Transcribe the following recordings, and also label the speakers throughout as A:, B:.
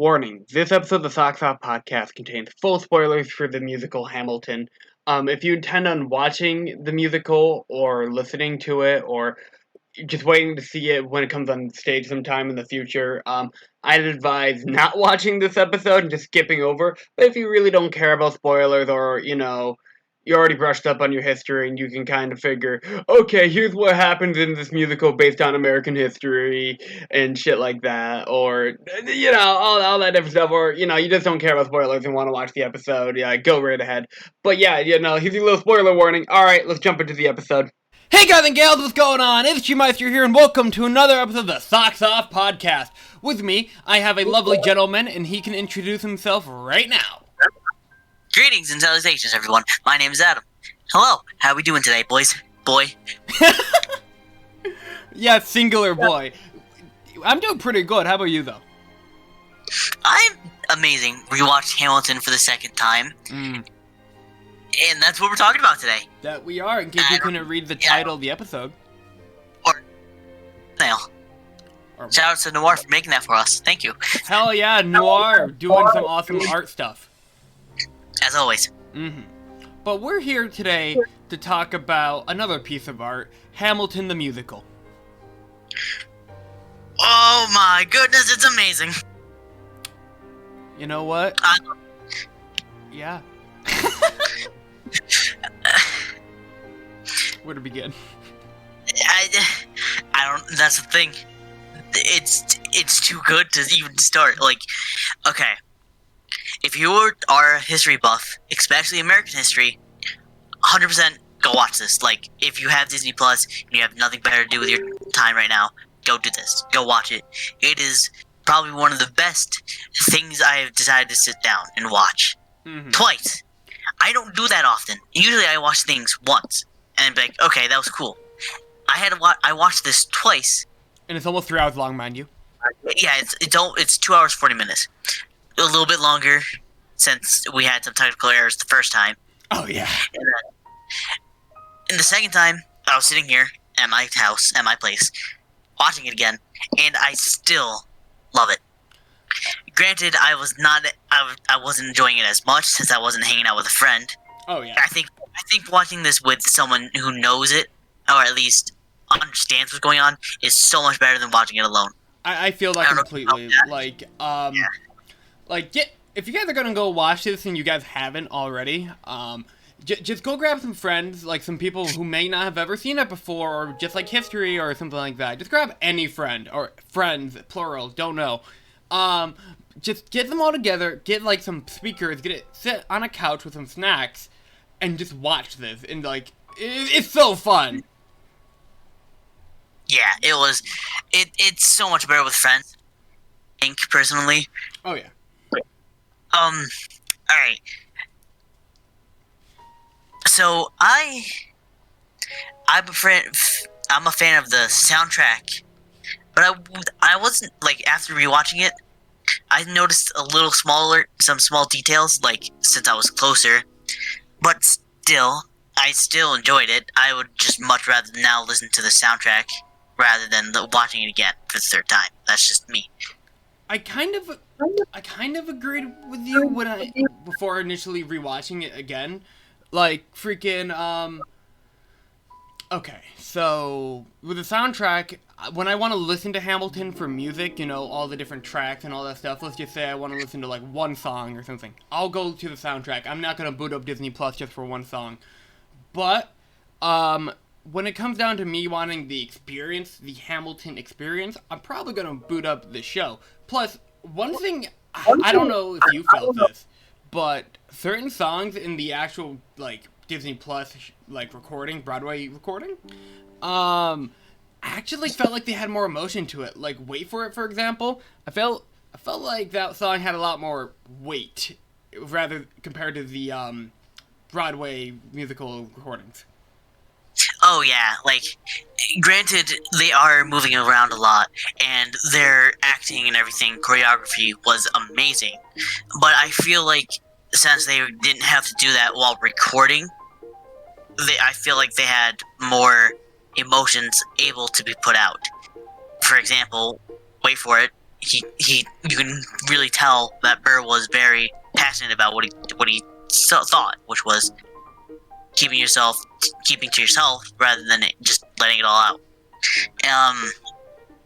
A: Warning, this episode of the Socks Off podcast contains full spoilers for the musical Hamilton. If you intend on watching the musical or listening to it or just waiting to see it when it comes on stage sometime in the future, I'd advise not watching this episode and just skipping over. But if you really don't care about spoilers or, you're already brushed up on your history and you can kind of figure, okay, here's what happens in this musical based on American history and shit like that, or, all that different stuff, or, you just don't care about spoilers and want to watch the episode, yeah, go right ahead. But yeah, here's your little spoiler warning. Alright, let's jump into the episode.
B: Hey guys and gals, what's going on? It's G-Meister here, and welcome to another episode of the Socks Off podcast. With me, I have a lovely gentleman, and he can introduce himself right now.
C: Greetings and salutations, everyone. My name is Adam. Hello. How we doing today, boys? Boy.
B: Yeah, singular boy. I'm doing pretty good. How about you, though?
C: I'm amazing. Rewatched Hamilton for the second time. And that's what we're talking about today.
B: That we are, in case you couldn't read the title of the episode.
C: Or nail. Shout out to Noir for making that for us. Thank you.
B: Hell yeah, Noir, doing some awesome art stuff.
C: As always.
B: But we're here today to talk about another piece of art, Hamilton the Musical.
C: Oh my goodness, it's amazing.
B: You know what? Yeah. Where to begin?
C: I don't. That's the thing. It's too good to even start. Like, okay, if you are a history buff, especially American history, 100% go watch this. Like, if you have Disney Plus and you have nothing better to do with your time right now, go do this. Go watch it. It is probably one of the best things I have decided to sit down and watch. Twice. I don't do that often. Usually I watch things once and be like, okay, that was cool. I watched this twice.
B: And it's almost 3 hours long, mind you.
C: Yeah, it's 2 hours 40 minutes. A little bit longer since we had some technical errors the first time.
B: Oh yeah.
C: And the second time, I was sitting here at my house, at my place, watching it again, and I still love it. Granted, I wasn't enjoying it as much since I wasn't hanging out with a friend.
B: Oh yeah.
C: I think watching this with someone who knows it, or at least understands what's going on, is so much better than watching it alone.
B: I feel that completely. If you guys are gonna go watch this and you guys haven't already, just go grab some friends, like some people who may not have ever seen it before, or just like history or something like that. Just grab any friend, or friends, plural, don't know. Just get them all together, get like some speakers, sit on a couch with some snacks, and just watch this. And like, it's so fun.
C: Yeah, it was. It's so much better with friends, I think, personally.
B: Oh yeah.
C: Alright. So, I'm a fan of the soundtrack, but I wasn't, like, after rewatching it, I noticed some small details, like, since I was closer, but still, I still enjoyed it. I would just much rather now listen to the soundtrack rather than watching it again for the third time. That's just me.
B: I kind of agreed with you before initially rewatching it again. Like, freaking, okay, so, with the soundtrack, when I want to listen to Hamilton for music, all the different tracks and all that stuff, let's just say I want to listen to, like, one song or something, I'll go to the soundtrack. I'm not going to boot up Disney Plus just for one song. But, when it comes down to me wanting the experience, the Hamilton experience, I'm probably going to boot up the show. Plus, one thing, I don't know if you felt this, but certain songs in the actual, like, Disney Plus, like, recording, Broadway recording, I actually felt like they had more emotion to it. Like, Wait For It, for example, I felt like that song had a lot more weight, rather, compared to the, Broadway musical recordings.
C: Oh yeah, like, granted, they are moving around a lot, and their acting and everything, choreography was amazing, but I feel like since they didn't have to do that while recording, I feel like they had more emotions able to be put out. For example, Wait For It, you can really tell that Burr was very passionate about what he thought, which was keeping to yourself rather than just letting it all out.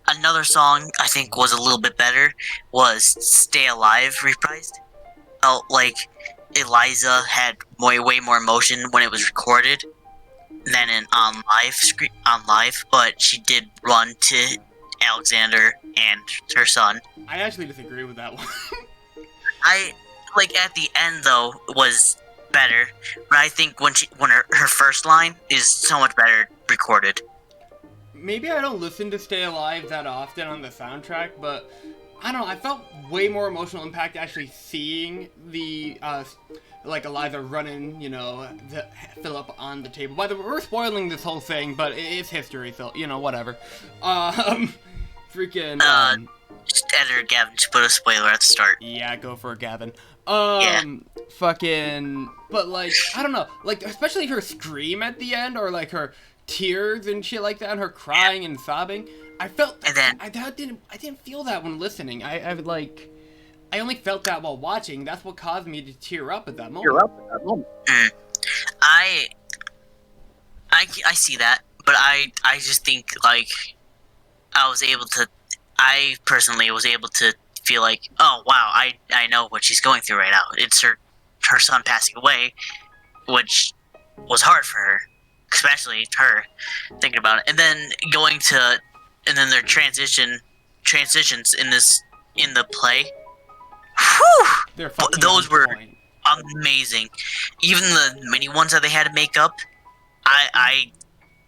C: Another song I think was a little bit better was "Stay Alive" reprised. Felt like Eliza had way more emotion when it was recorded than on live, but she did run to Alexander and her son.
B: I actually disagree with that one.
C: I like at the end though was better, but I think when her first line is so much better recorded.
B: Maybe I don't listen to Stay Alive that often on the soundtrack, but I don't know, I felt way more emotional impact actually seeing the, like Eliza running, Philip on the table. By the way, we're spoiling this whole thing, but it's history, so, whatever.
C: Just editor Gavin, just put a spoiler at the start.
B: Yeah, go for it, Gavin.
C: Yeah.
B: But like, I don't know, like, especially her scream at the end, or like her tears and shit like that, and her crying and sobbing. I felt,
C: and then,
B: I didn't feel that when listening. I only felt that while watching. That's what caused me to tear up at that moment.
C: I see that, but I just think like I personally was able to feel like, oh wow, I know what she's going through right now. It's her son passing away, which was hard for her, especially her thinking about it, and then their transitions in the play. Whew! Those were amazing. Even the mini ones that they had to make up,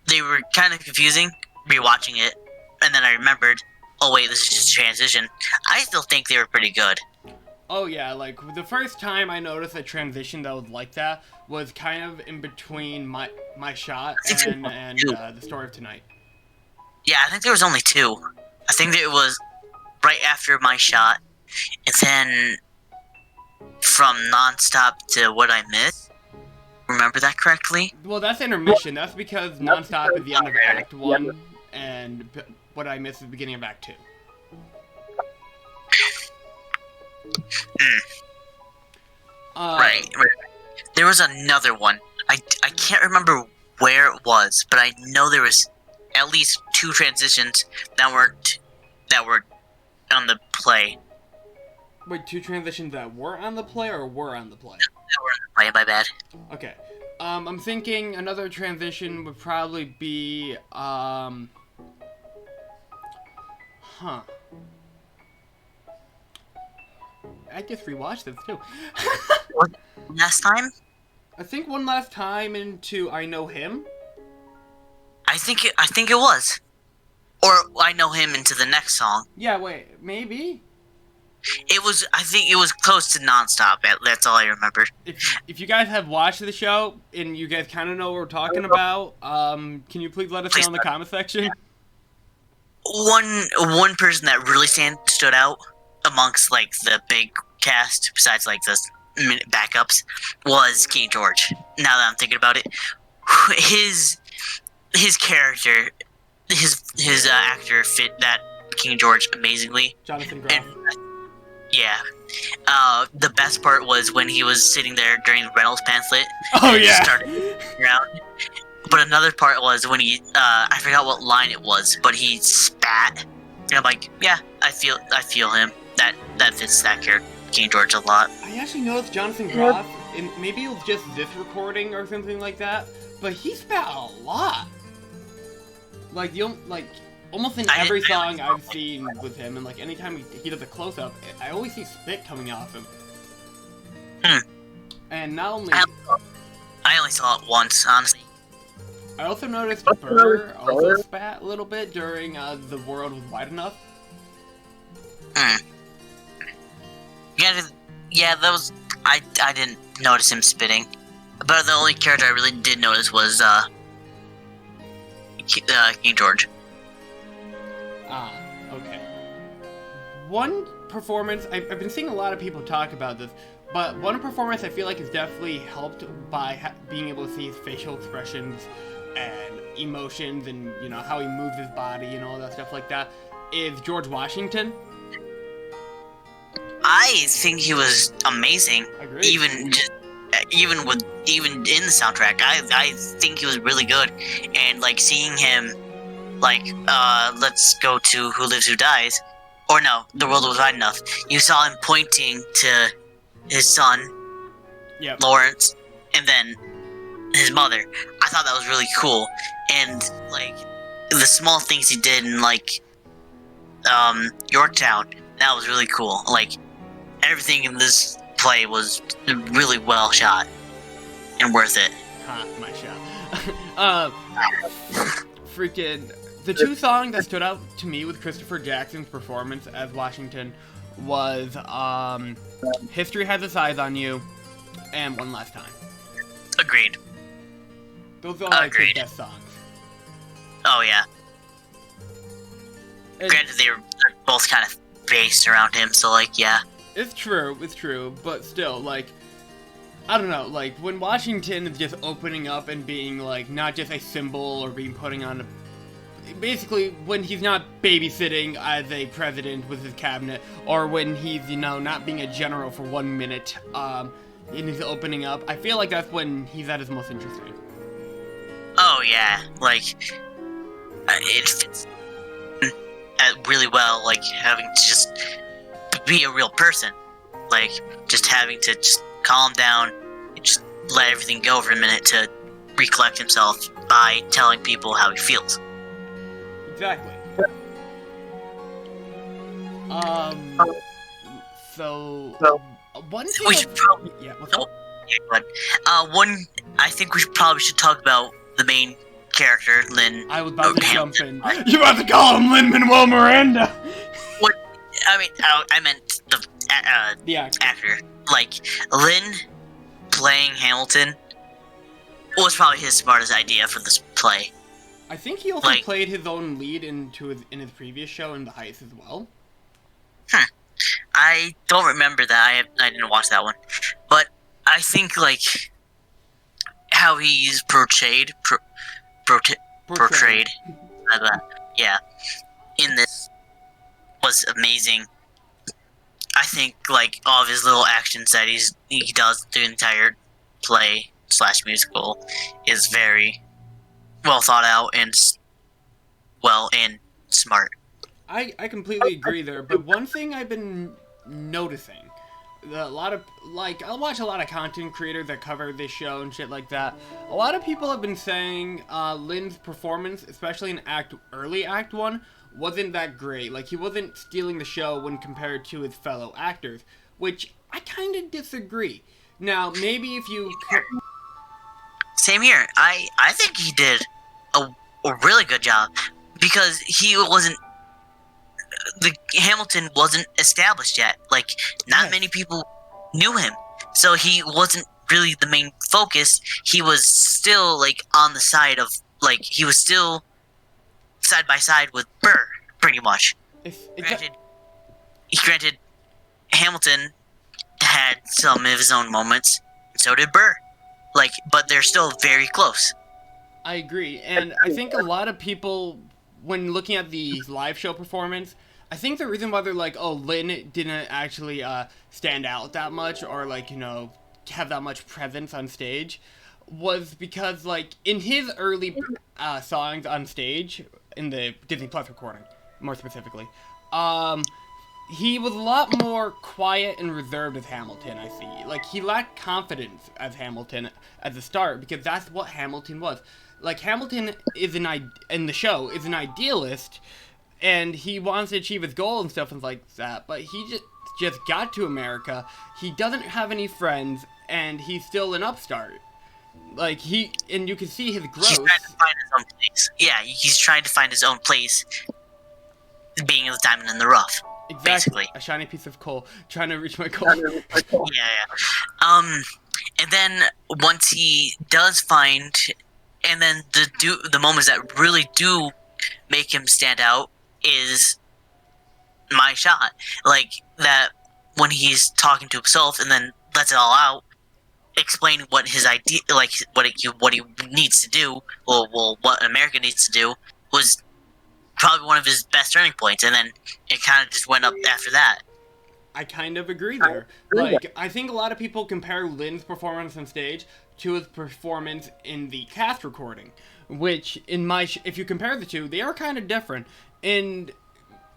C: they were kind of confusing rewatching it, and then I remembered, oh wait, this is just a transition. I still think they were pretty good.
B: Oh yeah, like the first time I noticed a transition that was like that was kind of in between my shot and the story of tonight.
C: Yeah, I think there was only two. I think that it was right after my shot, and then from nonstop to what I missed. Remember that correctly?
B: Well, that's intermission. That's because nonstop is the end of Act 1, and what I missed is the beginning of Act 2.
C: Right. There was another one. I can't remember where it was, but I know there was at least two transitions that were on the play.
B: Wait, two transitions that were on the play or were on the play?
C: That were on the play, my bad.
B: Okay. I'm thinking another transition would probably be, I just rewatched this too.
C: Last time?
B: I think one last time into I Know Him.
C: I think it was. Or I Know Him into the next song.
B: Yeah, wait, maybe?
C: I think it was close to nonstop. That's all I remember.
B: If you guys have watched the show and you guys kind of know what we're talking about, can you please let us know in the comment section?
C: One person that really stood out amongst like the big cast, besides like the backups, was King George. Now that I'm thinking about it, his character, his actor fit that King George amazingly.
B: Jonathan Groff.
C: Yeah. The best part was when he was sitting there during the Reynolds pamphlet.
B: Oh yeah.
C: Started around. But another part was when he, I forgot what line it was, but he spat. And I'm like, yeah, I feel him. That fits that character, King George, a lot.
B: I actually noticed Jonathan Groff, and maybe it was just this recording or something like that, but he spat a lot. Like almost in every song I've seen with him, and like anytime he does a close up, I always see spit coming off him. And not only
C: I only saw it once, honestly.
B: I also noticed Burr also spat a little bit during The World Was Wide Enough.
C: Yeah, that was I didn't notice him spitting, but the only character I really did notice was King George.
B: Okay. One performance, I've been seeing a lot of people talk about this, but one performance I feel like is definitely helped by being able to see his facial expressions and emotions and, how he moves his body and all that stuff like that, is George Washington.
C: I think he was amazing.
B: Agreed.
C: Even in the soundtrack, I think he was really good. And like seeing him, like let's go to Who Lives Who Dies, or no, The World Was Wide Enough. You saw him pointing to his son,
B: Yep.
C: Lawrence, and then his mother. I thought that was really cool. And like the small things he did in like Yorktown, that was really cool. Like everything in this play was really well shot and worth it.
B: Ha, my shot. Freaking the two songs that stood out to me with Christopher Jackson's performance as Washington was History Has Its Eyes on You and One Last Time.
C: Agreed.
B: Those are like his
C: Agreed.
B: best songs.
C: Oh yeah.
B: And
C: Granted, they're both kind of based around him, so like yeah.
B: it's true, but still, like, I don't know, like, when Washington is just opening up and being, like, not just a symbol or being putting on a... Basically, when he's not babysitting as a president with his cabinet, or when he's, you know, not being a general for 1 minute, and he's opening up, I feel like that's when he's at his most interesting.
C: Oh yeah, like it fits really well. Like having to just be a real person, like just having to just calm down and just let everything go for a minute to recollect himself by telling people how he feels.
B: Exactly. So one thing.
C: We should probably
B: Yeah. What's up?
C: one. I think we probably should talk about the main character, Lynn.
B: I was about to jump
C: Hamilton.
B: in. You about to call him Lin-Manuel Miranda?
C: What? I mean, I meant the
B: Yeah.
C: actor. Like Lynn playing Hamilton was probably his smartest idea for this play.
B: I think he also
C: Like-
B: played his own lead in his previous show in The Heights as well.
C: I don't remember that. I didn't watch that one, but I think like how he's portrayed, yeah, in this was amazing. I think like all of his little actions that he does the entire play / musical is very well thought out and smart.
B: I completely agree there, but one thing I've been noticing, a lot of, like, I watch a lot of content creators that cover this show and shit like that. A lot of people have been saying Lynn's performance, especially in early Act 1, wasn't that great. Like, he wasn't stealing the show when compared to his fellow actors, which I kind of disagree. Now, maybe if you...
C: Same here. I think he did a really good job because he wasn't. The Hamilton wasn't established yet. Like, not
B: Yes.
C: many people knew him, so he wasn't really the main focus. He was still like on the side of like he was still side by side with Burr, pretty much. Granted, Hamilton had some of his own moments, and so did Burr. Like, but they're still very close.
B: I agree, and I think a lot of people, when looking at the live show performance, I think the reason why they're like, oh, Lynn didn't actually stand out that much or, like, you know, have that much presence on stage was because, like, in his early songs on stage, in the Disney Plus recording, more specifically, he was a lot more quiet and reserved as Hamilton, I see. Like, he lacked confidence as Hamilton at the start, because that's what Hamilton was. Like, Hamilton is in the show is an idealist, and he wants to achieve his goal and stuff and like that, but he just got to America, he doesn't have any friends, and he's still an upstart. Like, and you can see his growth.
C: He's trying to find his own place. Yeah, he's trying to find his own place, being the diamond in the rough.
B: Exactly.
C: Basically.
B: A shiny piece of coal, trying to reach my goal.
C: Yeah. And then once he does find, and then the moments that really do make him stand out is my shot. Like that when he's talking to himself and then lets it all out, explaining what his idea, like what he needs to do, or what America needs to do, was probably one of his best turning points, and then it kind of just went up after that.
B: I kind of agree there. Like, I think a lot of people compare Lynn's performance on stage to his performance in the cast recording, which if you compare the two, they are kind of different. And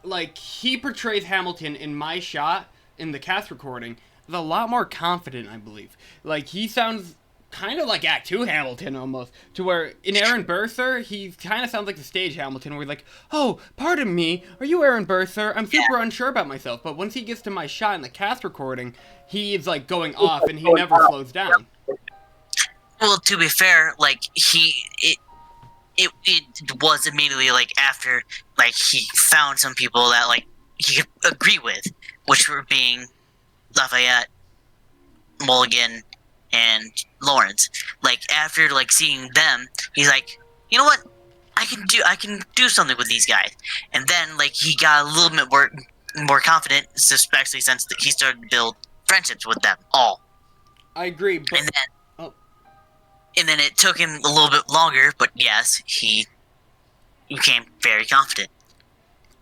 B: like, he portrays Hamilton in My Shot in the cast recording is a lot more confident, I believe. Like, he sounds kind of like Act 2 Hamilton, almost. To where, in Aaron Burther, he kind of sounds like the stage Hamilton, where he's like, oh, pardon me, are you Aaron Burther? I'm super unsure about myself. But once he gets to My Shot in the cast recording, he's, like, going off, and he never slows down.
C: Well, to be fair, like, it was immediately, like, after, like, he found some people that, like, he could agree with, which were being Lafayette, Mulligan, and Lawrence. Like, after, like, seeing them, he's like, you know what? I can do something with these guys. And then, like, he got a little bit more confident, especially since he started to build friendships with them all.
B: I agree, but...
C: And then it took him a little bit longer, but yes, he became very confident.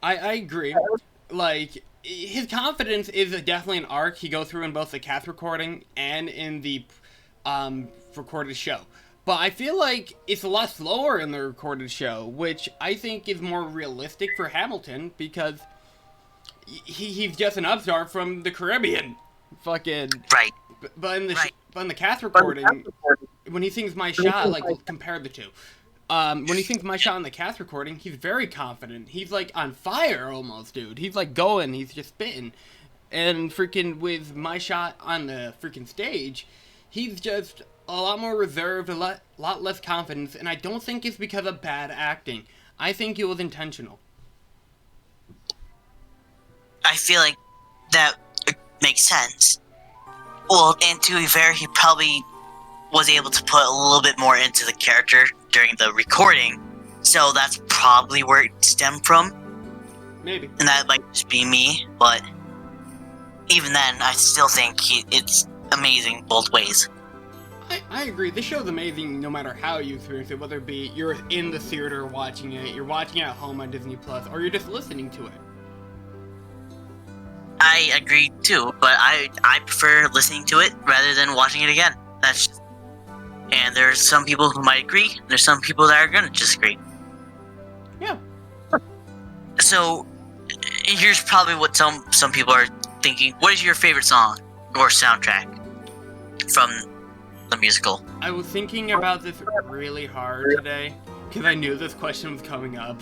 B: I agree. Like, his confidence is definitely an arc he goes through in both the cast recording and in the recorded show. But I feel like it's a lot slower in the recorded show, which I think is more realistic for Hamilton, because he's just an upstart from the Caribbean. Fucking...
C: Right.
B: But in the cast recording... When he sings My Shot, like, compare the two. When he sings My Shot in the cast recording, he's very confident. He's, like, on fire almost, dude. He's, like, going. He's just spitting. And freaking with My Shot on the freaking stage, he's just a lot more reserved, a lot less confidence, and I don't think it's because of bad acting. I think it was intentional.
C: I feel like that makes sense. Well, and to be fair, he probably was able to put a little bit more into the character during the recording, so that's probably where it stemmed from.
B: Maybe.
C: And that might just be me, but even then, I still think it's amazing both ways.
B: I agree. This show's amazing no matter how you experience it, whether it be you're in the theater watching it, you're watching it at home on Disney Plus, or you're just listening to it.
C: I agree too, but I prefer listening to it rather than watching it again. And there's some people who might agree, and there's some people that are going to disagree.
B: Yeah.
C: So, here's probably what some people are thinking. What is your favorite song or soundtrack from the musical?
B: I was thinking about this really hard today, because I knew this question was coming up.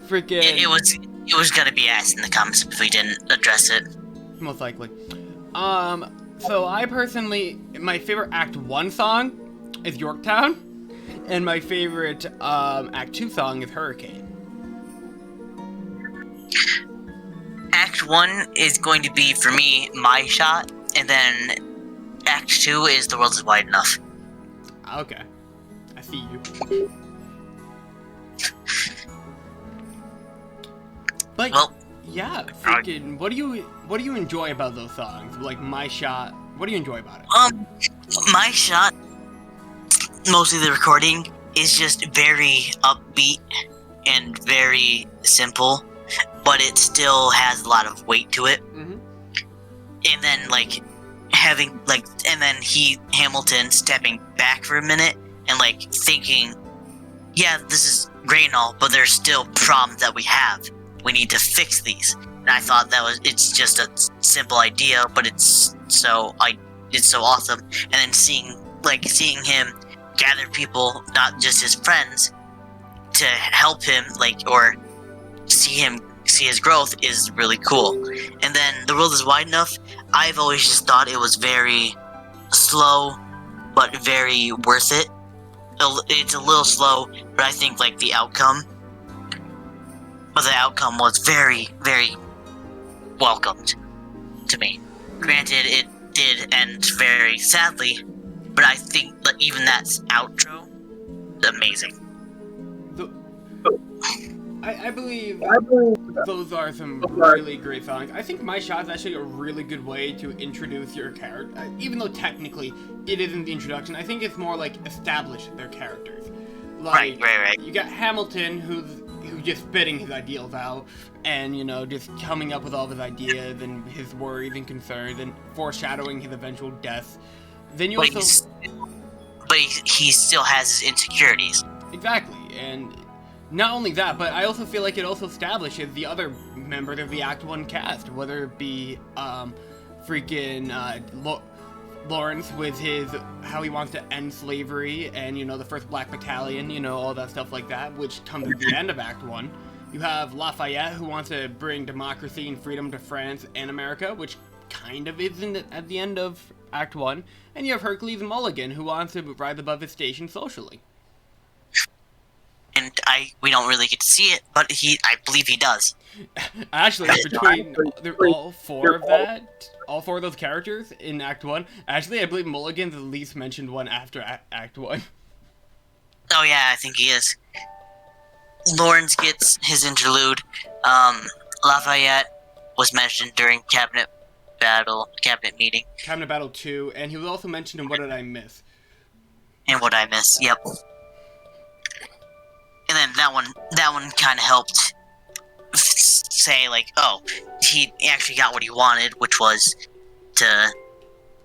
B: Freaking...
C: It was going to be asked in the comments if we didn't address it.
B: Most likely. So I personally, my favorite Act 1 song is Yorktown, and my favorite Act 2 song is Hurricane.
C: Act 1 is going to be, for me, My Shot, and then Act 2 is The World Is Wide Enough.
B: Okay. I see you. But... Well, yeah, freaking, what do you enjoy about those songs? Like My Shot, what do you enjoy about it?
C: My Shot, mostly the recording, is just very upbeat and very simple, but it still has a lot of weight to it.
B: Mm-hmm.
C: And then, like, and then Hamilton stepping back for a minute and, like, thinking, yeah, this is great and all, but there's still problems that we have. We need to fix these. And I thought it's just a simple idea, but it's so awesome. And then seeing him gather people, not just his friends, to help him, or see his growth is really cool. And then The World Is Wide Enough, I've always just thought it was very slow, but very worth it. It's a little slow, but I think, the outcome was very, very welcomed to me. Granted, it did end very sadly, but I think that even that outro is amazing.
B: I believe those are some really great songs. I think My Shot is actually a really good way to introduce your character. Even though technically it isn't the introduction, I think it's more like establish their characters.
C: Right.
B: You got Hamilton, who's just spitting his ideals out, and just coming up with all of his ideas and his worries and concerns, and foreshadowing his eventual death. Then you
C: but he still has his insecurities.
B: Exactly, and not only that, but I also feel like it also establishes the other members of the Act 1 cast, whether it be Lawrence with his how he wants to end slavery, and the First Black Battalion, all that stuff like that, which comes at the end of Act 1. You have Lafayette, who wants to bring democracy and freedom to France and America, which kind of isn't at the end of Act 1. And you have Hercules Mulligan, who wants to rise above his station socially.
C: And we don't really get to see it, but I believe he does.
B: Actually, between all four of those characters in Act 1, actually, I believe Mulligan's the least mentioned one after Act 1.
C: Oh yeah, I think he is. Lawrence gets his interlude. Lafayette was mentioned during Cabinet meeting.
B: Cabinet Battle 2, and he was also mentioned in What Did I Miss?
C: And What I Miss, yep. And then that one kind of helped say, like, oh, he actually got what he wanted, which was to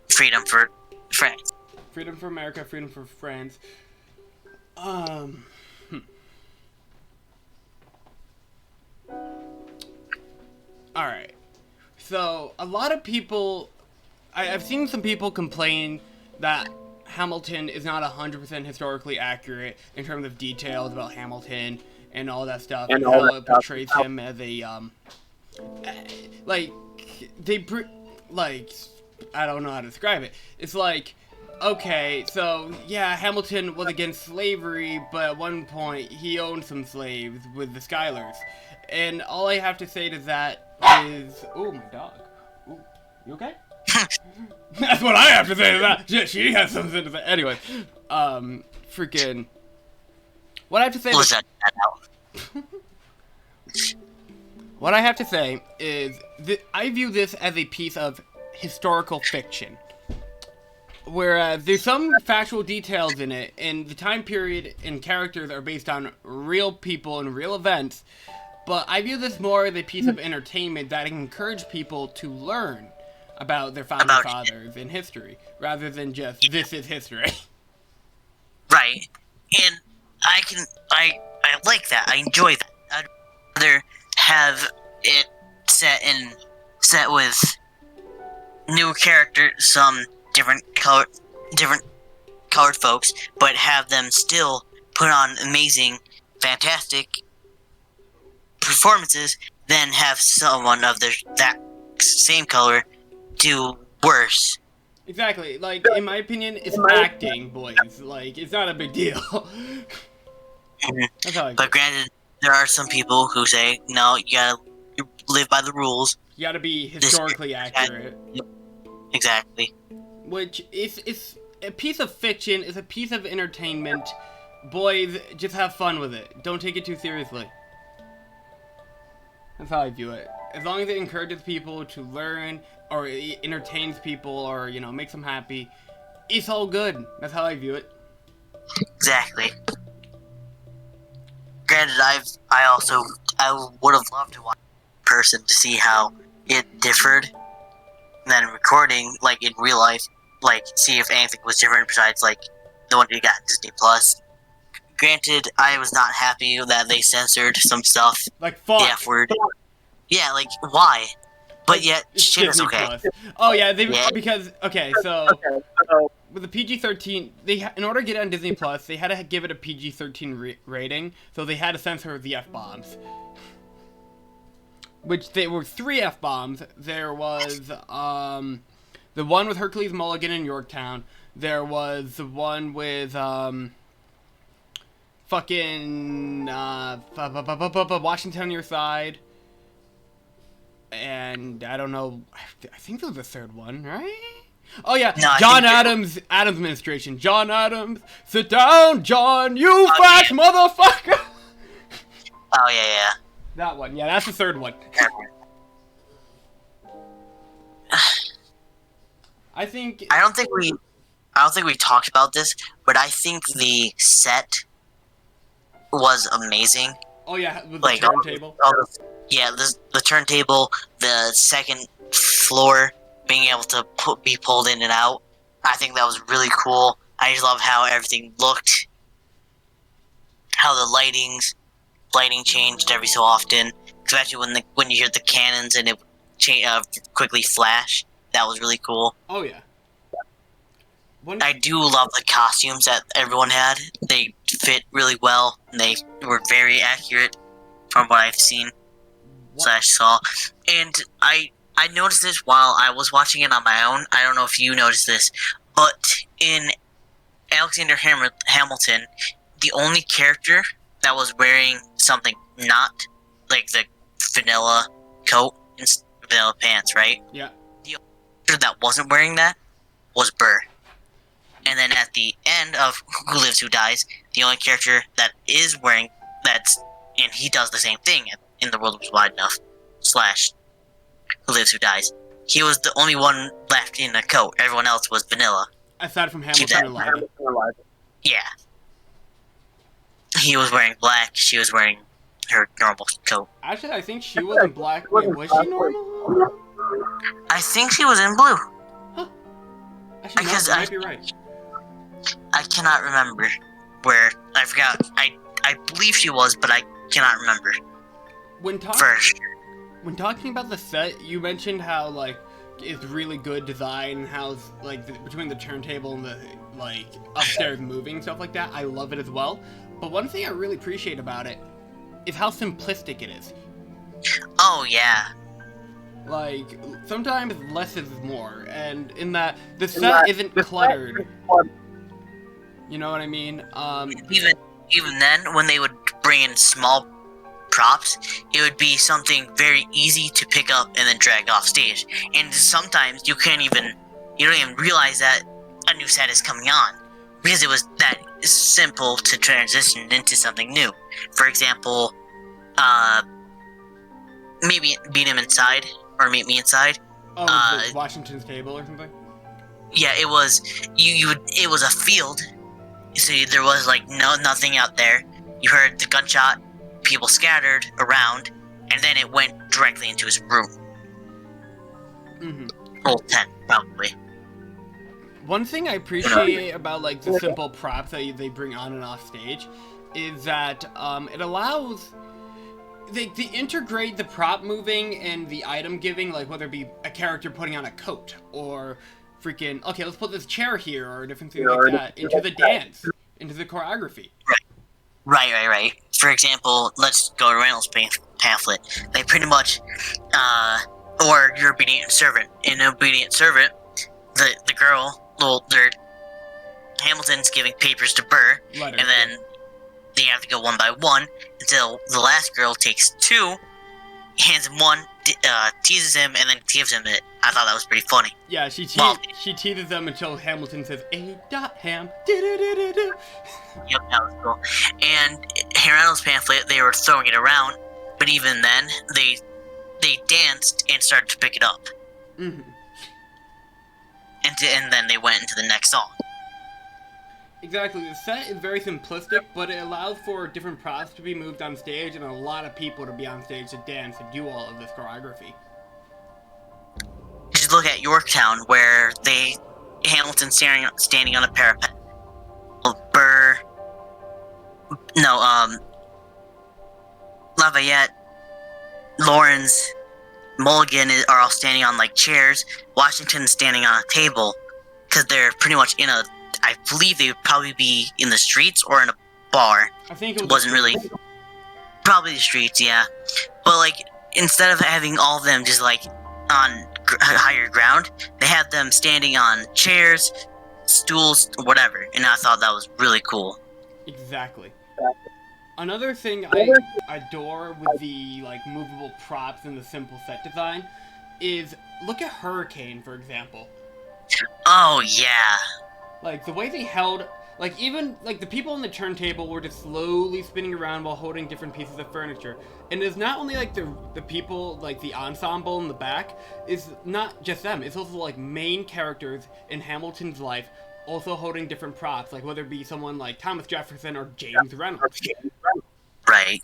C: freedom for France.
B: Freedom for America, freedom for France. Alright. So, a lot of people... I've seen some people complain that Hamilton is not 100% historically accurate in terms of details about Hamilton and all that stuff, and how it portrays him as a, I don't know how to describe it. It's like, okay, so, yeah, Hamilton was against slavery, but at one point, he owned some slaves with the Schuyler's. And all I have to say to that is... Oh, my dog. Ooh, you okay? That's what I have to say to that. Shit, she has something to say. Anyway, freaking... What I have to say... What I have to say is I view this as a piece of historical fiction. Whereas there's some factual details in it, and the time period and characters are based on real people and real events, but I view this more as a piece of entertainment that encourage people to learn about their founding fathers in history, rather than just, this is history.
C: Right. And I like that. I enjoy that. I'd rather have it set with new characters, some different colored folks, but have them still put on amazing, fantastic performances, than have someone of that same color do worse.
B: Exactly. Like, in my opinion, it's acting, boys. Like, it's not a big deal. That's how I
C: But granted, there are some people who say, no, you gotta live by the rules.
B: You gotta be historically accurate.
C: Exactly.
B: Which is a piece of fiction, it's a piece of entertainment. Boys, just have fun with it. Don't take it too seriously. That's how I view it. As long as it encourages people to learn, or it entertains people, or, makes them happy, it's all good. That's how I view it.
C: Exactly. Granted, I would have loved to watch in person to see how it differed than recording, like, in real life, like, see if anything was different besides, like, the one you got on Disney Plus. Granted, I was not happy that they censored some stuff.
B: Like, fuck.
C: The F word. Yeah, like, why? But yet, shit was okay.
B: Plus. Oh, yeah, because, okay, so, with the PG-13, in order to get it on Disney Plus, they had to give it a PG-13 rating, so they had to censor the F-bombs. Which, there were 3 F-bombs. There was, the one with Hercules Mulligan in Yorktown. There was the one with, fucking, Washington on Your Side. And, I don't know, I think there was a third one, right? Oh, yeah, no, John Adams administration. John Adams, sit down, John, you fat motherfucker!
C: Oh, yeah.
B: That one, yeah, that's the third one. I don't think we talked about this, but I think the set was amazing. Oh yeah, with the
C: Like
B: turntable.
C: the turntable, the second floor being able to be pulled in and out. I think that was really cool. I just love how everything looked, how the lighting changed every so often, especially when you hear the cannons and it quickly flash. That was really cool.
B: Oh yeah.
C: I do love the costumes that everyone had. They fit really well, and they were very accurate from what I've seen / saw. And I noticed this while I was watching it on my own. I don't know if you noticed this, but in Alexander Hamilton, the only character that was wearing something not like the vanilla coat and vanilla pants, right?
B: Yeah.
C: The only character that wasn't wearing that was Burr. And then at the end of Who Lives, Who Dies, the only character that is wearing and he does the same thing in The World Was Wide Enough / Who Lives, Who Dies. He was the only one left in a coat. Everyone else was vanilla.
B: Aside from Hamilton alive.
C: Yeah. He was wearing black. She was wearing her normal coat.
B: Actually, I think she was in black. Wait, was she normal?
C: I think she was in blue.
B: Huh. Actually, no, you might be right.
C: I cannot remember where. I forgot. I believe she was, but I cannot remember.
B: When talking about the set, you mentioned how, like, it's really good design and how, like, between the turntable and the, like, upstairs moving stuff like that. I love it as well. But one thing I really appreciate about it is how simplistic it is.
C: Oh, yeah.
B: Like, sometimes less is more, and in that, the set isn't cluttered. You know what I mean?
C: Even then, when they would bring in small props, it would be something very easy to pick up and then drag off stage. And sometimes you don't even realize that a new set is coming on, because it was that simple to transition into something new. For example, maybe Meet Him Inside, or Meet Me Inside.
B: Oh, Washington's Table or something?
C: Yeah, it was, it was a field, so there was, like, nothing out there. You heard the gunshot, people scattered around, and then it went directly into his room.
B: Mm-hmm.
C: Old tent, probably.
B: One thing I appreciate about, like, the simple props that they bring on and off stage is that it allows... They integrate the prop moving and the item giving, like, whether it be a character putting on a coat, or freaking, okay, let's put this chair here, or different things like that, into the dance, into the choreography.
C: Right. For example, let's go to Reynolds' pamphlet. They pretty much, or Your Obedient Servant. In Obedient Servant, the girl, Hamilton's giving papers to Burr, and then they have to go one by one until the last girl takes two, hands him one, teases him, and then gives him it. I thought that was pretty funny.
B: Yeah, she teases them until Hamilton says, A.Ham, do-do-do-do-do.
C: Yep, that was cool. And Reynolds' pamphlet, they were throwing it around, but even then, they danced and started to pick it up.
B: Mm-hmm.
C: And then they went into the next song.
B: Exactly. The set is very simplistic, but it allows for different props to be moved on stage and a lot of people to be on stage to dance and do all of this choreography.
C: Just look at Yorktown, where Hamilton standing on a parapet. Lafayette, Lawrence, Mulligan are all standing on, like, chairs. Washington's standing on a table, because they're pretty much I believe they would probably be in the streets or in a bar.
B: I think it
C: wasn't really... Probably the streets, yeah. But, like, instead of having all of them just, like, on higher ground, they had them standing on chairs, stools, whatever. And I thought that was really cool.
B: Exactly. Another thing I adore with the, like, movable props and the simple set design is, look at Hurricane, for example.
C: Oh, yeah.
B: Like, the way they held... Like, even, like, the people on the turntable were just slowly spinning around while holding different pieces of furniture. And it's not only, like, the people, like, the ensemble in the back. It's not just them. It's also, like, main characters in Hamilton's life also holding different props. Like, whether it be someone like Thomas Jefferson or James Reynolds.
C: Right.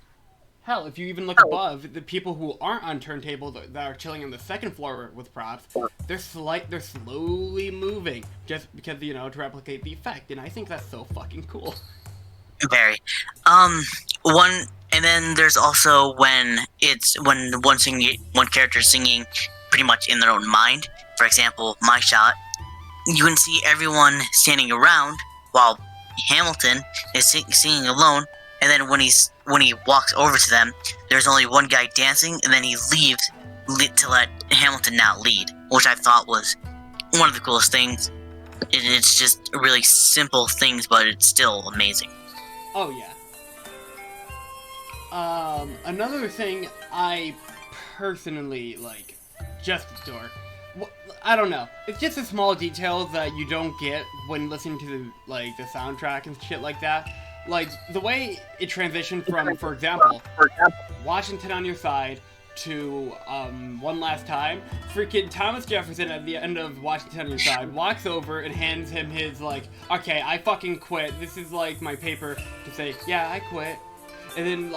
B: Hell, if you even look above, the people who aren't on turntables that are chilling on the second floor with props, they're slowly moving just because, to replicate the effect, and I think that's so fucking cool.
C: Very. One, and then there's also when one character is singing pretty much in their own mind. For example, my shot, you can see everyone standing around while Hamilton is singing alone, and then when he walks over to them, there's only one guy dancing, and then he leaves to let Hamilton now lead, which I thought was one of the coolest things. It's just really simple things, but it's still amazing.
B: Oh, yeah. Another thing I personally, just adore. I don't know. It's just a small detail that you don't get when listening to, the soundtrack and shit like that. Like, the way it transitioned from, for example, Washington on Your Side to, One Last Time, freaking Thomas Jefferson at the end of Washington on Your Side walks over and hands him his, okay, I fucking quit. This is, my paper to say, yeah, I quit. And then,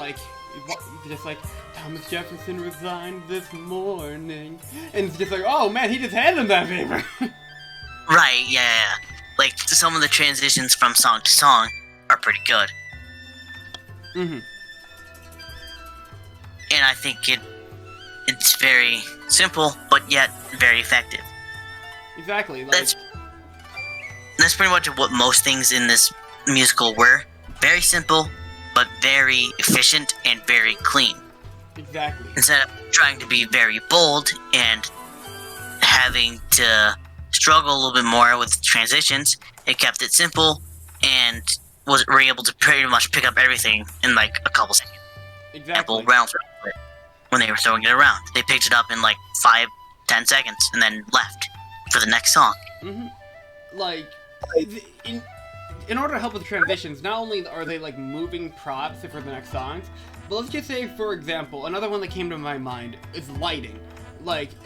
B: just Thomas Jefferson resigned this morning. And it's just oh man, he just handed him that paper.
C: Right, yeah. Some of the transitions from song to song are pretty good.
B: Mm-hmm.
C: And I think it's very simple, but yet very effective.
B: Exactly.
C: That's pretty much what most things in this musical were. Very simple, but very efficient and very clean.
B: Exactly.
C: Instead of trying to be very bold and having to struggle a little bit more with transitions, it kept it simple and were able to pretty much pick up everything in a couple seconds.
B: Exactly.
C: When they were throwing it around, they picked it up in 5-10 seconds and then left for the next song.
B: Mm-hmm. In order to help with the transitions, not only are they moving props for the next songs, but let's just say, for example, another one that came to my mind is lighting.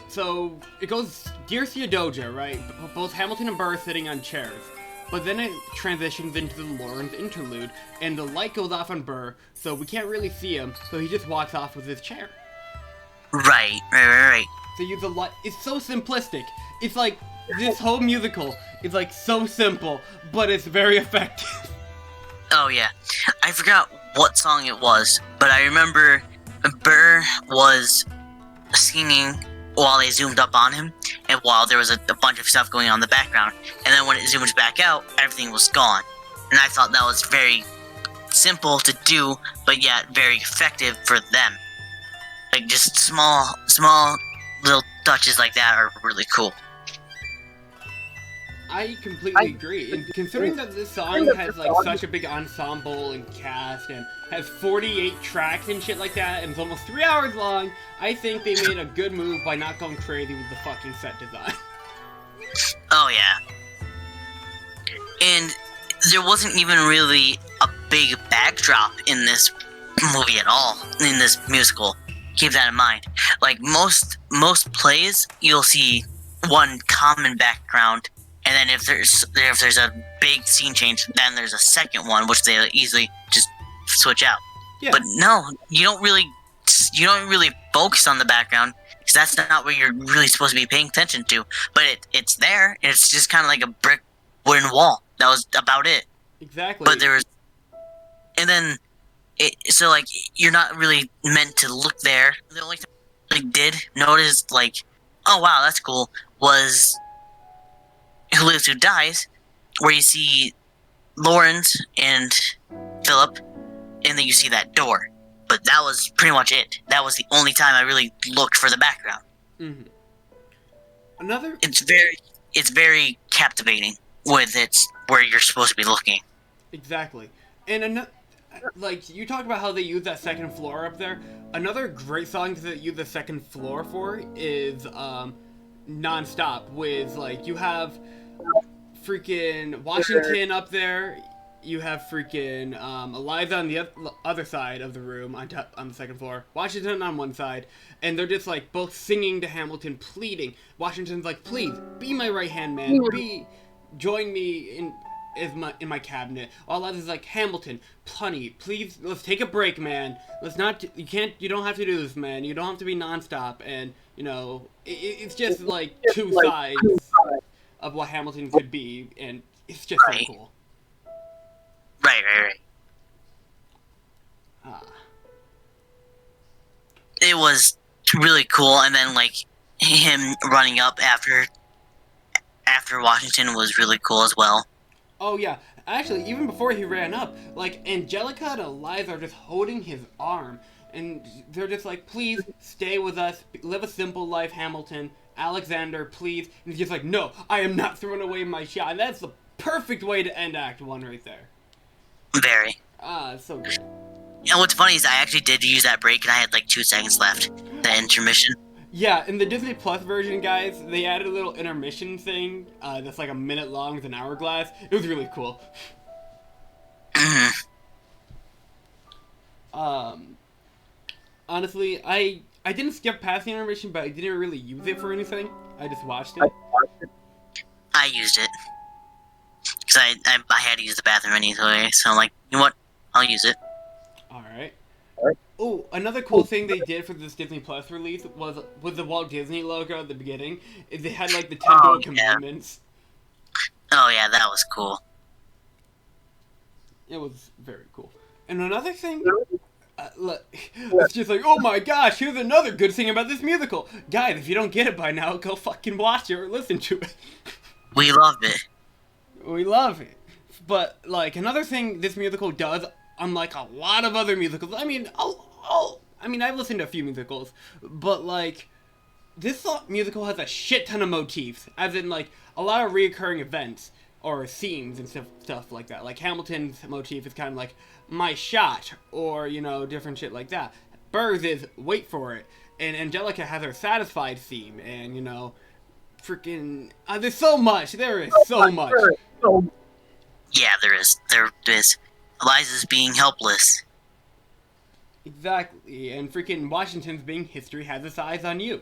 B: So it goes Dear Theodosia, right? Both Hamilton and Burr are sitting on chairs. But then it transitions into the Lawrence interlude, and the light goes off on Burr, so we can't really see him, so he just walks off with his chair.
C: Right.
B: So use the light. It's so simplistic. It's this whole musical is so simple, but it's very effective.
C: Oh yeah, I forgot what song it was, but I remember Burr was singing while they zoomed up on him, and while there was a bunch of stuff going on in the background, and then when it zoomed back out, everything was gone. And I thought that was very simple to do, but yet very effective for them. Just small little touches like that are really cool.
B: I completely agree. And considering that this song has such a big ensemble and cast and has 48 tracks and shit like that and it's almost 3 hours long, I think they made a good move by not going crazy with the fucking set design.
C: Oh yeah. And there wasn't even really a big backdrop in this movie at all, in this musical. Keep that in mind. Most plays, you'll see one common background, and then if there's a big scene change, then there's a second one, which they it's just switch out.
B: Yeah.
C: But no, you don't really focus on the background because that's not what you're really supposed to be paying attention to. But it's there. And it's just kind of like a brick wooden wall. That was about it.
B: Exactly.
C: But there was, and then so like you're not really meant to look there. The only thing I did notice, like, oh wow, that's cool, was Who Lives Who Dies, where you see Lawrence and Philip, and then you see that door. But that was pretty much it. That was the only time I really looked for the background.
B: Mm-hmm.
C: It's very captivating with it's where you're supposed to be looking.
B: Exactly. And like, you talk about how they use that second floor up there. Another great song to use the second floor for is Non-Stop, with, like, you have freaking Washington up there, you have freaking Eliza on the other side of the room on the second floor, Washington on one side, and they're just, like, both singing to Hamilton, pleading. Washington's like, please, be my right-hand man, join me is in my cabinet. All that is like, Hamilton, Punny, please, let's take a break, man. Let's not. You don't have to do this, man. You don't have to be nonstop. And you know, it's just like two sides of what Hamilton could be, and it's just so cool.
C: Right. It was really cool, and then like him running up after Washington was really cool as well.
B: Oh yeah, actually, even before he ran up, like Angelica and Eliza are just holding his arm, and they're just like, "Please stay with us, live a simple life, Hamilton. Alexander, please." And he's just like, "No, I am not throwing away my shot." And that's the perfect way to end Act 1 right there.
C: Very.
B: So good.
C: And what's funny is I actually did use that break, and I had like 2 seconds left. The intermission.
B: Yeah, in the Disney Plus version, guys, they added a little intermission thing that's like a minute long with an hourglass. It was really cool. Honestly, I didn't skip past the intermission, but I didn't really use it for anything. I just watched it.
C: I used it. Because I had to use the bathroom anyway, so I'm like, you know what? I'll use it.
B: Alright. Oh, another cool thing they did for this Disney Plus release was with the Walt Disney logo at the beginning, is they had like the 10 commandments.
C: Oh yeah, that was cool.
B: It was very cool. And another thing, it's just like, oh my gosh, here's another good thing about this musical. Guys, if you don't get it by now, go fucking watch it or listen to it.
C: We loved it.
B: We love it. But, like, another thing this musical does, unlike a lot of other musicals, I mean, I've listened to a few musicals, but, like, this musical has a shit ton of motifs, as in, like, a lot of reoccurring events, or themes and stuff like that. Like, Hamilton's motif is kind of like, my shot, or, you know, different shit like that. Burr's is, wait for it, and Angelica has her satisfied theme, and, you know, freaking, there's so much, there is so much.
C: Yeah, there is. There is. Eliza's being helpless.
B: Exactly, and freaking Washington's being history has its eyes on you.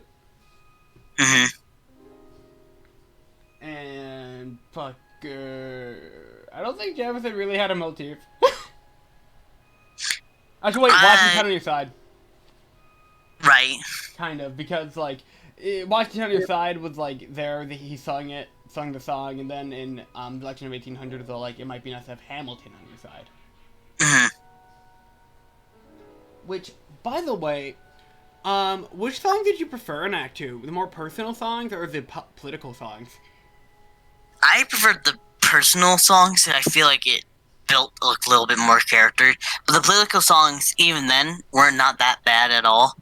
B: And I don't think Jefferson really had a motif. Actually, wait, Washington on your side.
C: Right.
B: Kind of, because like Washington on your side was like he sung the song, and then in the election of 1800, though, like it might be nice to have Hamilton on your side. Which, by the way, which song did you prefer in Act 2? The more personal songs or the political songs?
C: I preferred the personal songs. I feel like it built a little bit more character. But the political songs, even then, were not that bad at all.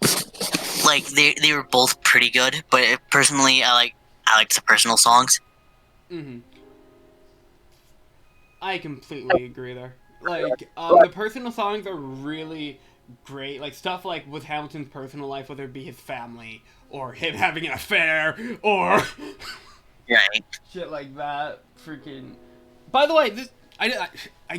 C: Like they were both pretty good. But personally, I liked the personal songs.
B: I completely agree there. Like the personal songs are really great. Like stuff like with Hamilton's personal life, whether it be his family or him having an affair or
C: right.
B: Shit like that. Freaking. By the way, this I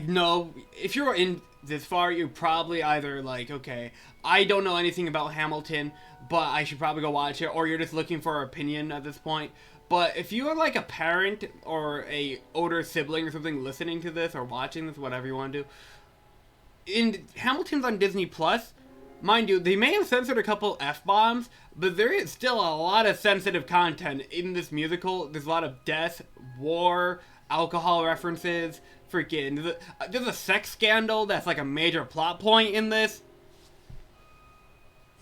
B: know if you're in this far, you're probably either like, okay, I don't know anything about Hamilton, but I should probably go watch it, or you're just looking for an opinion at this point. But if you are like a parent or a older sibling or something listening to this or watching this, whatever you want to do, in Hamilton's on Disney Plus, mind you, they may have censored a couple F-bombs, but there is still a lot of sensitive content in this musical. There's a lot of death, war, alcohol references, freaking, there's a sex scandal that's like a major plot point in this.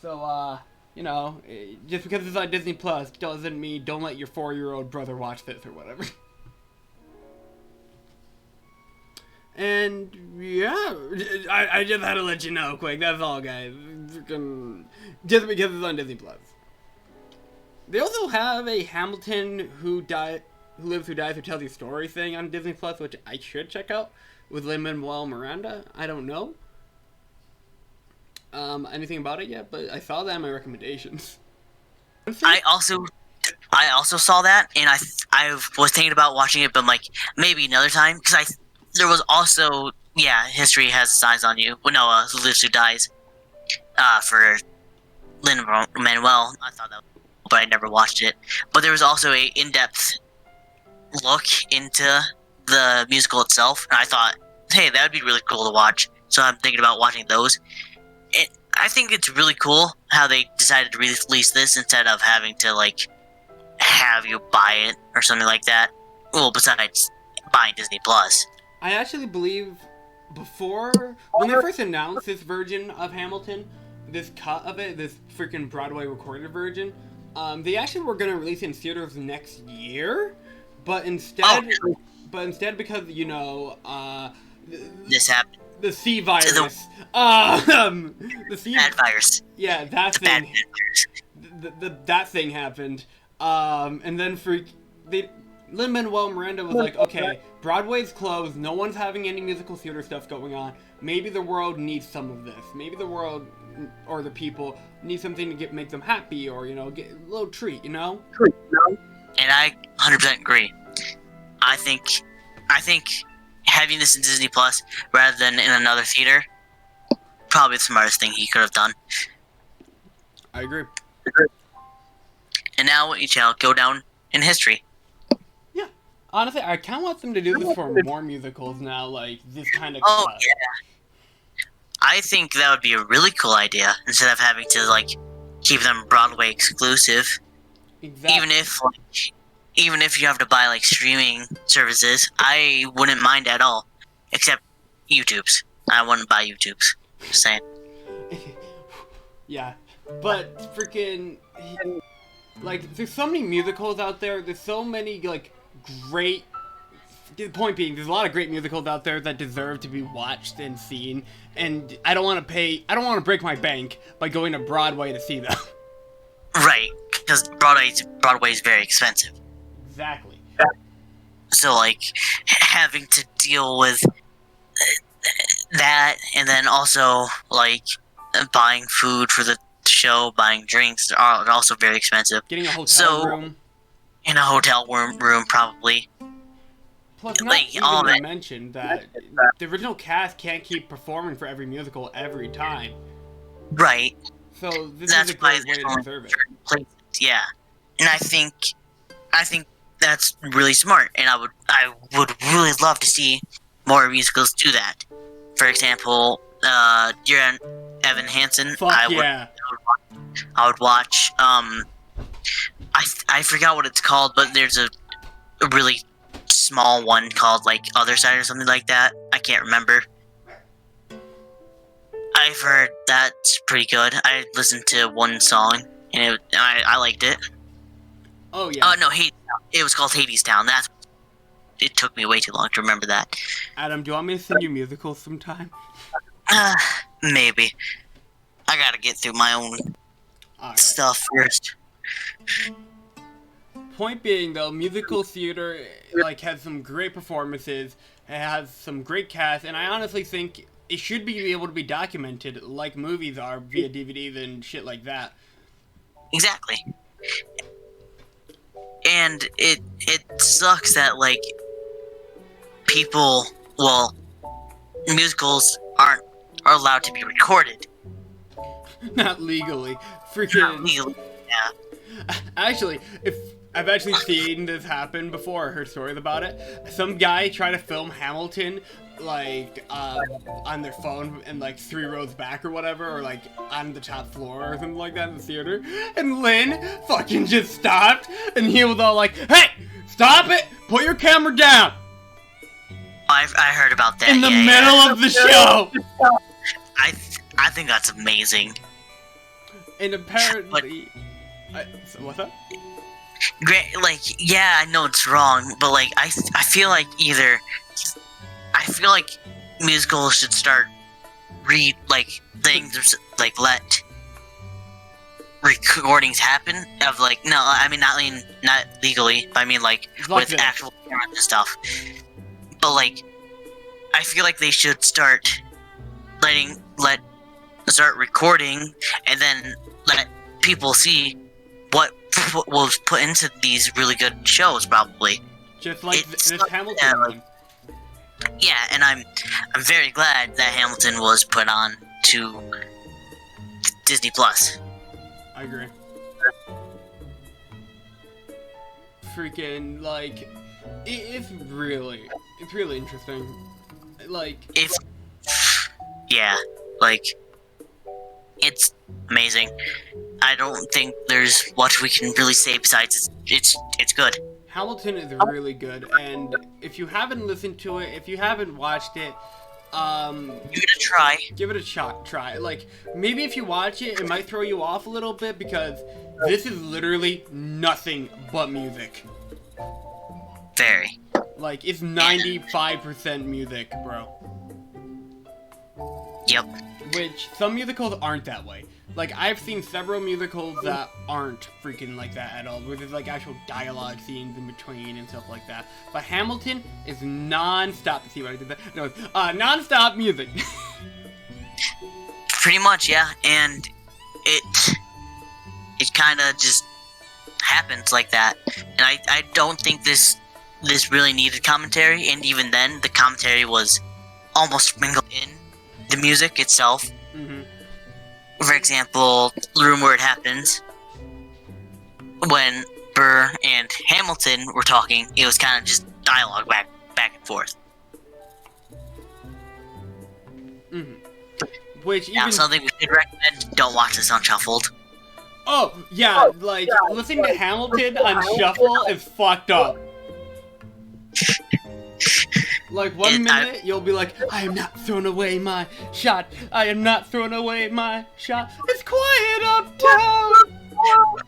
B: So, you know, just because it's on Disney Plus doesn't mean don't let your 4-year-old brother watch this or whatever. And, yeah, I just had to let you know quick, that's all, guys. Just because it's on Disney Plus. They also have a Hamilton Who Lives, Who Dies, Who Tells You Story thing on Disney Plus, which I should check out, with Lin-Manuel Miranda. I don't know anything about it yet, but I saw that in my recommendations.
C: I also saw that, and I was thinking about watching it, but I'm like, maybe another time, because there was also, yeah, History Has Its Eyes on You. Well, no, Who Lives, Who Dies, for Lin-Manuel. I thought that, but I never watched it. But there was also a in-depth look into the musical itself, and I thought, hey, that would be really cool to watch. So I'm thinking about watching those. I think it's really cool how they decided to release this instead of having to like have you buy it or something like that. Well, besides buying Disney Plus.
B: I actually believe before, when they first announced this version of Hamilton, this cut of it, this freaking Broadway recorded version, they actually were going to release it in theaters next year, but instead, because, you know,
C: this happened.
B: The C virus. The C
C: bad virus.
B: Yeah, that thing. That thing happened. And then Lin-Manuel Miranda was like, okay, Broadway's closed, no one's having any musical theater stuff going on. Maybe the world needs some of this. Maybe the world or the people need something to make them happy, or, you know, get a little treat, you know?
C: And I 100% agree. I think having this in Disney Plus rather than in another theater, probably the smartest thing he could have done.
B: I agree.
C: And now it shall go down in history.
B: Yeah. Honestly, I kind of want them to do this for more musicals now, like this kind of
C: Oh,
B: cut.
C: yeah. I think that would be a really cool idea, instead of having to, like, keep them Broadway exclusive.
B: Exactly.
C: Even if you have to buy, like, streaming services, I wouldn't mind at all. Except YouTube's. I wouldn't buy YouTube's. Just saying.
B: Yeah. But freaking, like, there's so many musicals out there. There's so many, like, great. The point being, there's a lot of great musicals out there that deserve to be watched and seen. And I don't want to break my bank by going to Broadway to see them.
C: Right, because Broadway is very expensive.
B: Exactly.
C: So, like, having to deal with that, and then also, like, buying food for the show, buying drinks are also very expensive.
B: Getting a hotel room.
C: In a hotel room, probably.
B: Plus, not
C: like,
B: even
C: all of
B: to
C: it.
B: mention that the original cast can't keep performing for every musical every time.
C: Right.
B: So this
C: That's
B: is a
C: why
B: great way to
C: there's
B: preserve it.
C: certain places, yeah. And I think that's really smart, and I would really love to see more musicals do that. For example, Dear Evan Hansen.
B: Fuck
C: I would watch. I forgot what it's called, but there's a really small one called like Other Side or something like that. I can't remember. I've heard that's pretty good. I listened to one song and I liked it.
B: Oh yeah.
C: Oh no, it was called Hadestown. It took me way too long to remember that.
B: Adam, do you want me to send you musicals sometime?
C: Maybe. I gotta get through my own
B: Alright.
C: stuff first.
B: Point being, though, musical theater like has some great performances, it has some great cast, and I honestly think it should be able to be documented like movies are via DVDs and shit like that.
C: Exactly. And it sucks that like musicals are allowed to be recorded.
B: Not legally. Freaking.
C: Yeah.
B: Actually, if I've actually seen this happen before, I heard stories about it. Some guy tried to film Hamilton, like, on their phone and, like, 3 rows back or whatever, or, like, on the top floor or something like that in the theater. And Lynn fucking just stopped, and he was all like, "Hey, stop it! Put your camera down!"
C: I heard about that.
B: In the middle of the show!
C: I think that's amazing.
B: And apparently... what's that?
C: Great, like, yeah, I know it's wrong, but, like, I feel like musicals should start let recordings happen of, like, no, I mean, not legally, but I mean, like with actual cameras and stuff. But, like, I feel like they should start start recording, and then let people see what was put into these really good shows, probably.
B: Just like this Hamilton.
C: Yeah, and I'm very glad that Hamilton was put on to Disney Plus.
B: I agree. Freaking, like, it's It's really interesting. Like,
C: yeah, like, it's amazing. I don't think there's much we can really say besides it's good.
B: Hamilton is really good, and if you haven't listened to it, if you haven't watched it,
C: Give it a try.
B: give it a shot. Try. Like, maybe if you watch it, it might throw you off a little bit because this is literally nothing but music.
C: Very.
B: Like, it's 95% music, bro.
C: Yep.
B: Which some musicals aren't that way. Like, I've seen several musicals that aren't freaking like that at all, where there's like actual dialogue scenes in between and stuff like that. But Hamilton is non-stop. See what I did there? No, it's non-stop music.
C: Pretty much, yeah. And it kind of just happens like that. And I don't think this really needed commentary. And even then, the commentary was almost sprinkled in the music itself.
B: Mm-hmm.
C: For example, the room where it happens, when Burr and Hamilton were talking, it was kind of just dialogue back and forth.
B: Mm-hmm. Which
C: Now,
B: even
C: something we should recommend: don't watch this on shuffled.
B: oh yeah, like listening to Hamilton on shuffle is fucked up. Like, one minute, you'll be like, I am not throwing away my shot. I am not throwing away my shot. It's quiet uptown.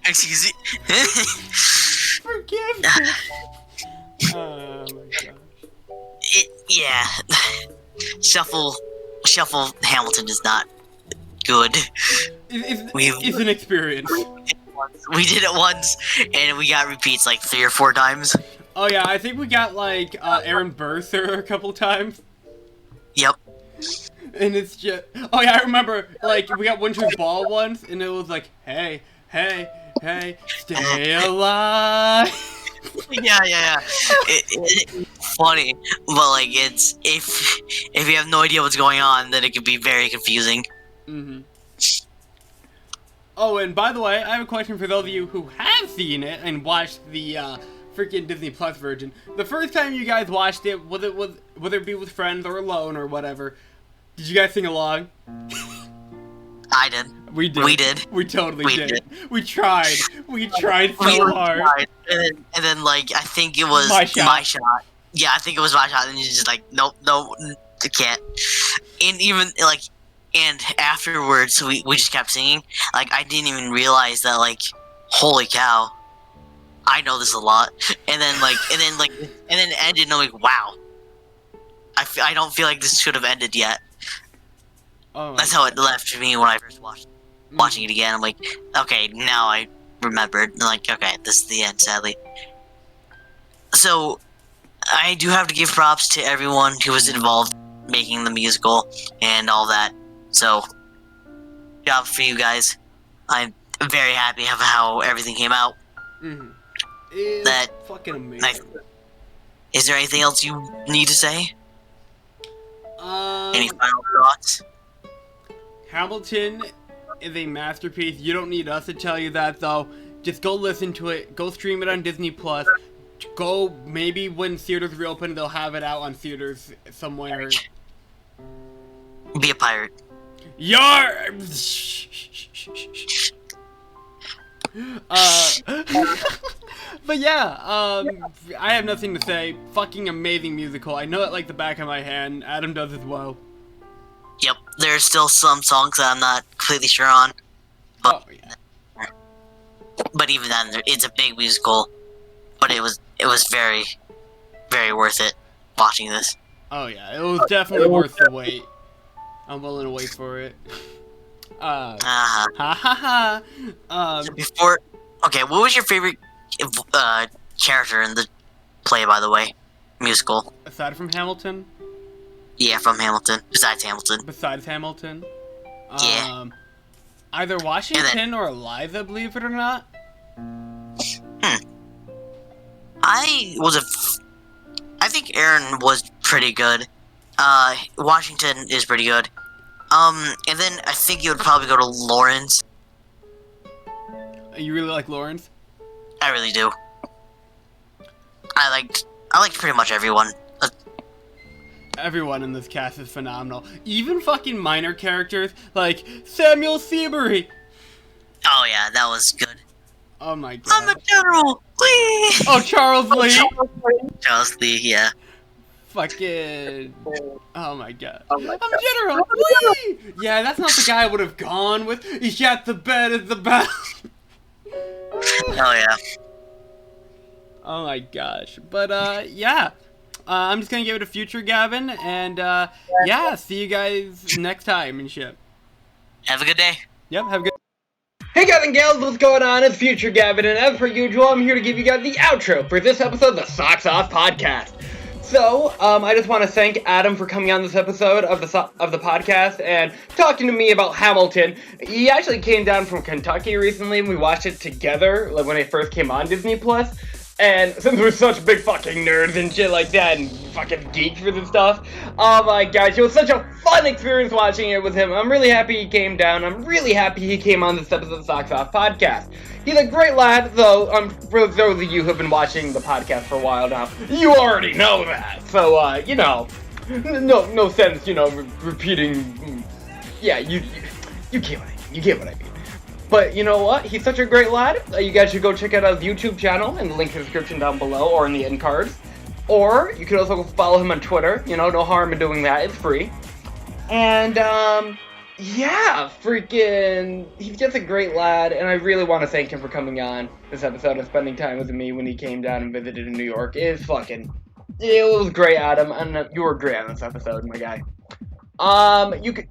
C: Excuse me.
B: Forgive me. Oh, my gosh.
C: Yeah. Shuffle Hamilton is not good.
B: It's an experience.
C: We did it once, and we got repeats like 3 or 4 times.
B: Oh, yeah, I think we got, like, Aaron Burr a couple times.
C: Yep.
B: And it's just... Oh, yeah, I remember, like, we got Winter's Ball once, and it was like, hey, stay alive.
C: Yeah. It's funny, but, like, it's... If you have no idea what's going on, then it can be very confusing.
B: Mm-hmm. Oh, and by the way, I have a question for those of you who have seen it and watched the, freaking Disney Plus version. The first time you guys watched it, whether it be with friends or alone or whatever, did you guys sing along?
C: I did.
B: We did. We totally did. We tried. We tried so hard.
C: Tried. And then, like, I think it was my shot. Yeah, I think it was my shot, and you're just like, nope, I can't. And even, like, and afterwards, we just kept singing. Like, I didn't even realize that, like, holy cow, I know this a lot. And then it ended, and I'm like, wow. I don't feel like this should have ended yet.
B: Oh.
C: That's how it left me when I first watching it again. I'm like, okay, now I remembered. I'm like, okay, this is the end, sadly. So, I do have to give props to everyone who was involved making the musical and all that. So, good job for you guys. I'm very happy of how everything came out.
B: Mm-hmm. It's
C: That
B: fucking amazing.
C: nice. Is there anything else you need to say? Any final thoughts?
B: Hamilton is a masterpiece. You don't need us to tell you that, though. Just go listen to it. Go stream it on Disney Plus. Go, maybe when theaters reopen, they'll have it out on theaters somewhere.
C: Be a pirate.
B: But yeah, I have nothing to say. Fucking amazing musical. I know it like the back of my hand. Adam does as well.
C: Yep, there's still some songs that I'm not completely sure on. But,
B: Oh, yeah.
C: but even then, it's a big musical. But it was very, very worth it watching this.
B: Oh yeah, it was definitely worth the wait. I'm willing to wait for it. Ha ha ha.
C: Okay, what was your favorite character in the play, by the way? Musical.
B: Aside from Hamilton?
C: Yeah, from Hamilton. Besides Hamilton.
B: Besides Hamilton?
C: Yeah.
B: Either Washington or Eliza, believe it or not.
C: I think Aaron was pretty good. Washington is pretty good. And then I think you would probably go to Lawrence.
B: You really like Lawrence?
C: I really do. I liked pretty much everyone.
B: everyone in this cast is phenomenal. Even fucking minor characters like Samuel Seabury.
C: Oh yeah, that was good.
B: Oh my god.
C: I'm a general. Whee!
B: Oh, Charles Lee.
C: Charles Lee, yeah.
B: Fucking. Oh my god. I'm General. Whee! Yeah, that's not the guy I would have gone with. He's got the bed at the back.
C: Oh yeah.
B: Oh my gosh. But yeah. I'm just gonna give it a future, Gavin, and yeah, see you guys next time and shit.
C: Have a good day.
B: Yep, have a good.
A: Hey guys and gals, what's going on? It's Future Gavin, and as per usual, I'm here to give you guys the outro for this episode of the Socks Off Podcast. So, I just want to thank Adam for coming on this episode of the podcast and talking to me about Hamilton. He actually came down from Kentucky recently, and we watched it together, like when it first came on Disney+. And since we're such big fucking nerds and shit like that, and fucking geeks for this stuff, oh my gosh, it was such a fun experience watching it with him. I'm really happy he came down. I'm really happy he came on this episode of the Socks Off Podcast. He's a great lad, though, for those of you who have been watching the podcast for a while now, you already know that. So, you know, no sense, you know, repeating, yeah, you get what I mean. You get what I mean. But you know what? He's such a great lad. You guys should go check out his YouTube channel in the link in the description down below or in the end cards. Or you can also follow him on Twitter. You know, no harm in doing that. It's free. And, yeah, freaking, he's just a great lad. And I really want to thank him for coming on this episode and spending time with me when he came down and visited in New York. It was great, Adam. And you were great on this episode, my guy.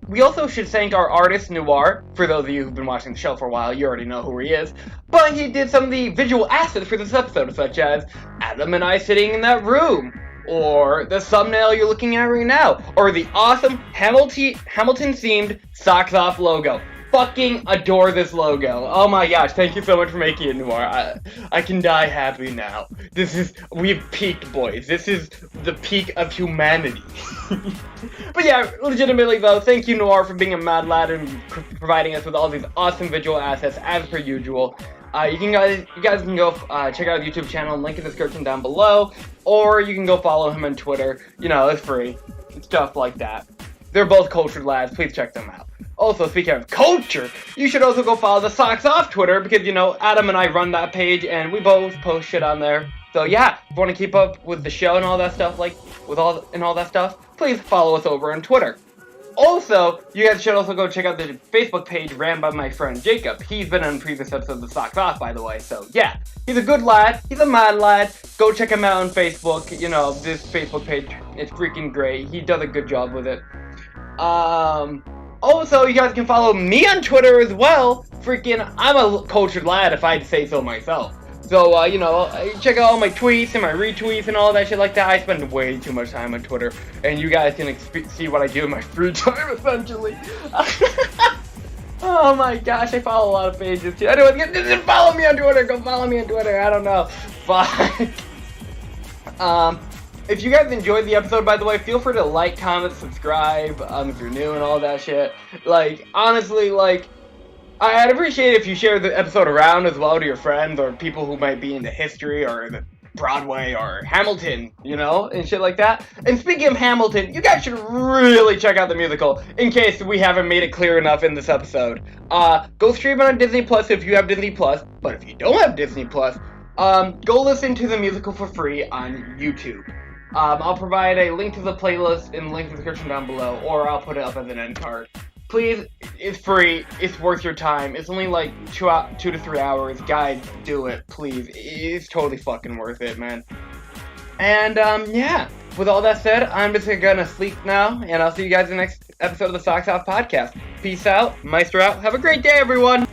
A: We also should thank our artist, Noir. For those of you who've been watching the show for a while, you already know who he is. But he did some of the visual assets for this episode, such as Adam and I sitting in that room, or the thumbnail you're looking at right now, or the awesome Hamilton-themed Socks Off logo. Fucking adore this logo. Oh my gosh, thank you so much for making it, Noir. I can die happy now. We've peaked, boys. This is the peak of humanity. But yeah, legitimately though, thank you, Noir, for being a mad lad and providing us with all these awesome visual assets as per usual. You guys can go check out his YouTube channel, link in the description down below, or you can go follow him on Twitter. You know, it's free. Stuff like that. They're both cultured lads. Please check them out. Also, speaking of culture, you should also go follow the Socks Off Twitter because, you know, Adam and I run that page and we both post shit on there. So yeah, if you want to keep up with the show and all that stuff, please follow us over on Twitter. Also, you guys should also go check out the Facebook page ran by my friend Jacob. He's been on previous episodes of Socks Off, by the way. So yeah, he's a good lad. He's a mad lad. Go check him out on Facebook. You know, this Facebook page is freaking great. He does a good job with it. Also, you guys can follow me on Twitter as well. Freaking, I'm a cultured lad if I'd say so myself. So, you know, check out all my tweets and my retweets and all that shit like that. I spend way too much time on Twitter, and you guys can see what I do in my free time, essentially. Oh my gosh, I follow a lot of pages too. Anyway, just follow me on Twitter. Go follow me on Twitter. I don't know. Fuck. If you guys enjoyed the episode, by the way, feel free to like, comment, subscribe, if you're new and all that shit. Like, honestly, like, I'd appreciate it if you share the episode around as well to your friends or people who might be into history or the Broadway or Hamilton, you know, and shit like that. And speaking of Hamilton, you guys should really check out the musical, in case we haven't made it clear enough in this episode. Go stream it on Disney Plus if you have Disney Plus, but if you don't have Disney Plus, go listen to the musical for free on YouTube. I'll provide a link to the playlist in the link in the description down below, or I'll put it up as an end card. Please, it's free, it's worth your time. It's only like 2 to 3 hours. Guys, do it, please. It's totally fucking worth it, man. And, yeah. With all that said, I'm just gonna sleep now, and I'll see you guys in the next episode of the Socks Off Podcast. Peace out, Meister out. Have a great day, everyone!